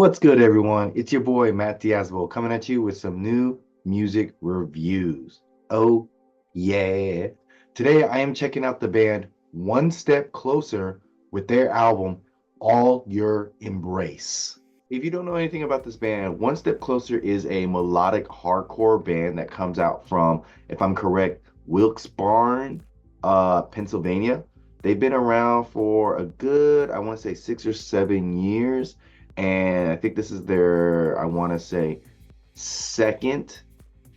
What's good, everyone? It's your boy, Matt Diazable, coming at you with some new music reviews. Oh, yeah. Today, I am checking out the band One Step Closer with their album, All Your Embrace. If you don't know anything about this band, One Step Closer is a melodic hardcore band that comes out from, if I'm correct, Wilkes-Barre, Pennsylvania. They've been around for a good, I want to say 6 or 7 years. And I think this is their, I want to say, second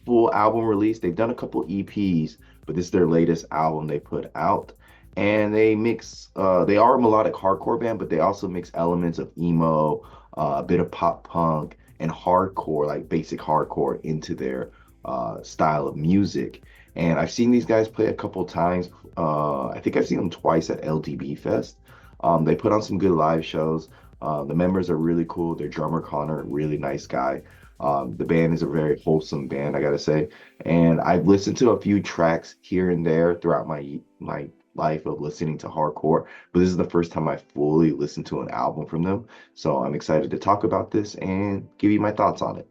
full album release. They've done a couple EPs, but this is their latest album they put out. And they are a melodic hardcore band, but they also mix elements of emo, a bit of pop punk, and hardcore, like basic hardcore, into their style of music. And I've seen these guys play a couple times. I think I've seen them twice at LDB Fest. They put on some good live shows. The members are really cool. Their drummer, Connor, really nice guy. The band is a very wholesome band, I gotta say. And I've listened to a few tracks here and there throughout my life of listening to hardcore, but this is the first time I fully listened to an album from them. So I'm excited to talk about this and give you my thoughts on it.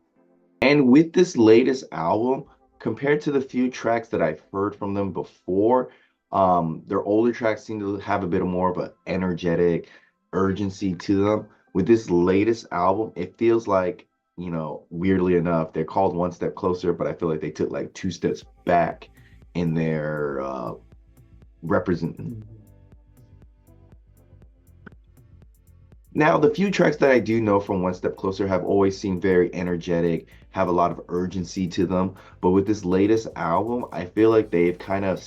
And with this latest album, compared to the few tracks that I've heard from them before, their older tracks seem to have a bit more of an energetic urgency to them. With this latest album, it feels like, weirdly enough, they're called One Step Closer, but I feel like they took like 2 steps back in their represent. Now, the few tracks that I do know from One Step Closer have always seemed very energetic, have a lot of urgency to them. But with this latest album, I feel like they've kind of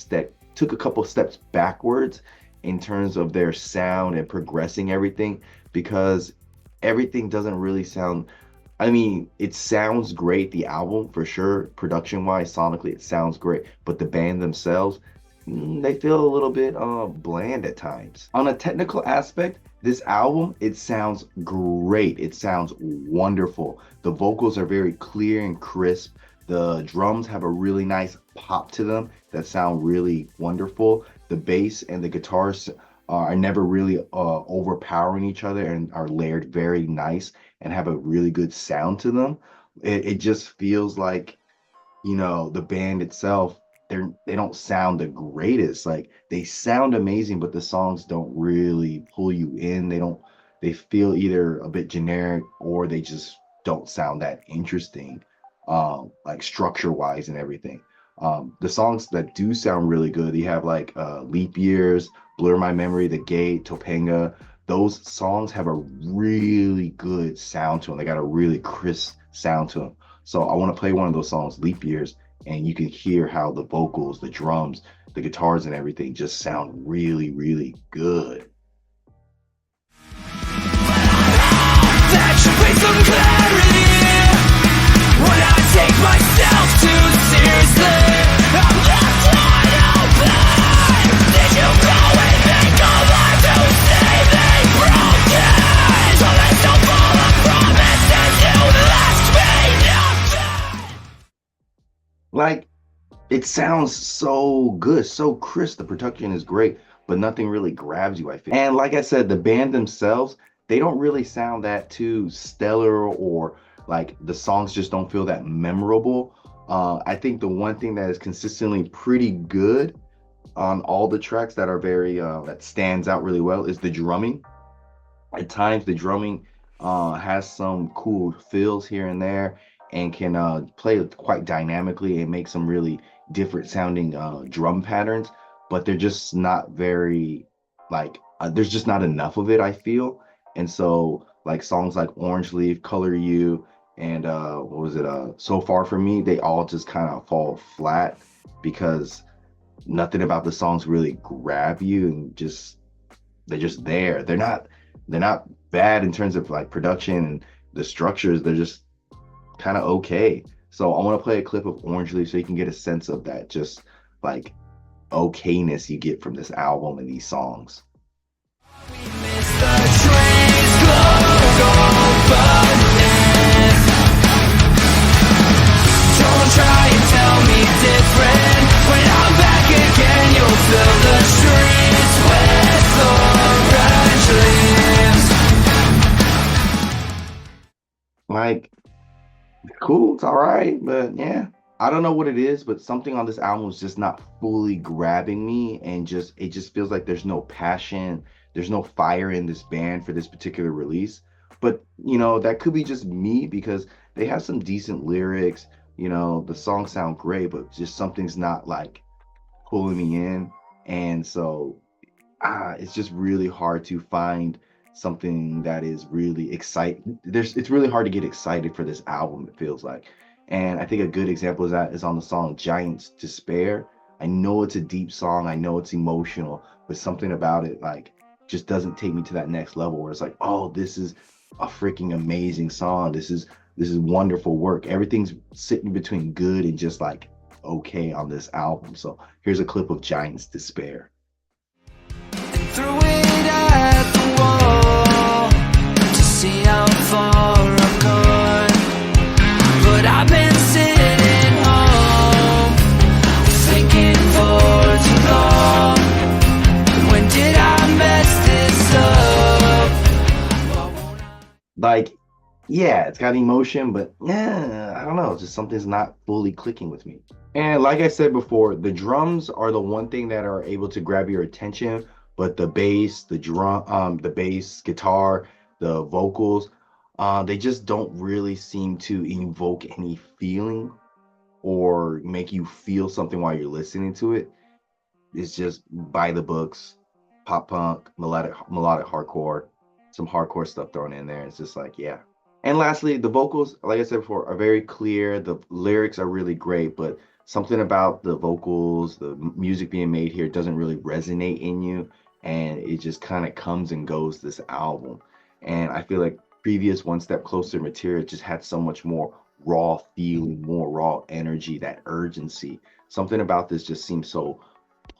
took a couple steps backwards in terms of their sound and progressing everything, because everything doesn't really sound, I mean, it sounds great, the album for sure, production wise, sonically it sounds great, but the band themselves, they feel a little bit bland at times. On a technical aspect, this album, it sounds great. It sounds wonderful. The vocals are very clear and crisp. The drums have a really nice pop to them that sound really wonderful. The bass and the guitars are never really overpowering each other and are layered very nice and have a really good sound to them. It just feels like, the band itself, they don't sound the greatest. Like, they sound amazing, but the songs don't really pull you in. They feel either a bit generic or they just don't sound that interesting, like structure wise and everything. The songs that do sound really good, you have like Leap Years, Blur My Memory, The Gate, Topanga. Those songs have a really good sound to them. They got a really crisp sound to them. So I want to play one of those songs, Leap Years, and you can hear how the vocals, the drums, the guitars and everything just sound really, really good. That should be some clarity when I take myself too seriously. I'm left wide open. Did you go and think of life to see me broken? So let's don't fall on promises you left me nothing. Like, it sounds so good, so crisp. The production is great, but nothing really grabs you, I feel. And like I said, the band themselves, they don't really sound that too stellar, or like the songs just don't feel that memorable. I think the one thing that is consistently pretty good on all the tracks that are that stands out really well is the drumming. At times, the drumming has some cool fills here and there and can play quite dynamically and make some really different sounding drum patterns, but they're just not very, there's just not enough of it, I feel. And so like songs like Orange Leaf, Color You, and So Far From Me, they all just kind of fall flat because nothing about the songs really grab you, and they're just there. They're not bad in terms of like production and the structures. They're just kind of okay. So I want to play a clip of Orange Leaf so you can get a sense of that just like okayness you get from this album and these songs. Don't try and tell me different. When I'm back again, you'll fill the streets with orange leaves. like, cool, it's all right, but yeah, I don't know what it is, but something on this album is just not fully grabbing me, and just it just feels like there's no passion, there's no fire in this band for this particular release. But that could be just me because they have some decent lyrics, the songs sound great, but just something's not like pulling me in. And so it's just really hard to find something that is really exciting. It's really hard to get excited for this album, it feels like. And I think a good example of that is on the song Giants Despair. I know it's a deep song, I know it's emotional, but something about it like just doesn't take me to that next level where it's like, oh, this is a freaking amazing song. This is wonderful work. Everything's sitting between good and just like okay on this album. So here's a clip of Giants Despair. Threw it at the wall to see how far I've gone, but I've been sitting home thinking for too long. When did I mess this up? Like, yeah, it's got emotion, but I don't know, just something's not fully clicking with me. And like I said before, the drums are the one thing that are able to grab your attention, but the bass, the bass, guitar, the vocals, they just don't really seem to evoke any feeling or make you feel something while you're listening to it. It's just by the books, pop punk, melodic hardcore, some hardcore stuff thrown in there. It's just like, yeah. And lastly, the vocals, like I said before, are very clear. The lyrics are really great, but something about the vocals, the music being made here doesn't really resonate in you. And it just kind of comes and goes this album. And I feel like previous One Step Closer material just had so much more raw feeling, more raw energy, that urgency. Something about this just seems so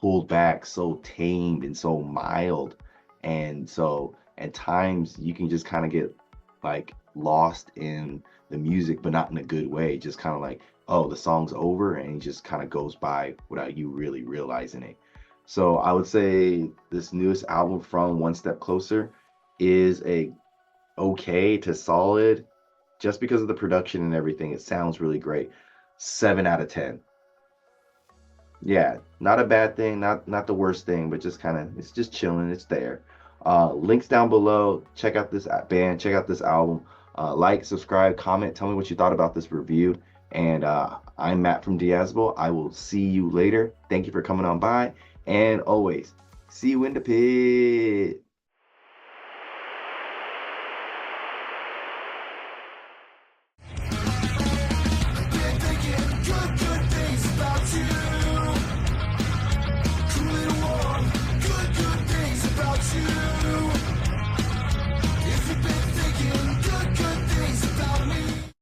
pulled back, so tamed, and so mild. And so at times you can just kind of get like lost in the music, but not in a good way. Just kind of like, oh, the song's over, and it just kind of goes by without you really realizing it. So I would say this newest album from One Step Closer is a okay to solid, just because of the production and everything. It sounds really great. 7 out of 10. Yeah, not a bad thing, not the worst thing, but just kind of, it's just chilling. It's there. Links down below. Check out this band. Check out this album. Like, subscribe, comment. Tell me what you thought about this review. And I'm Matt from Diazable. I will see you later. Thank you for coming on by. And always, see you in the pit.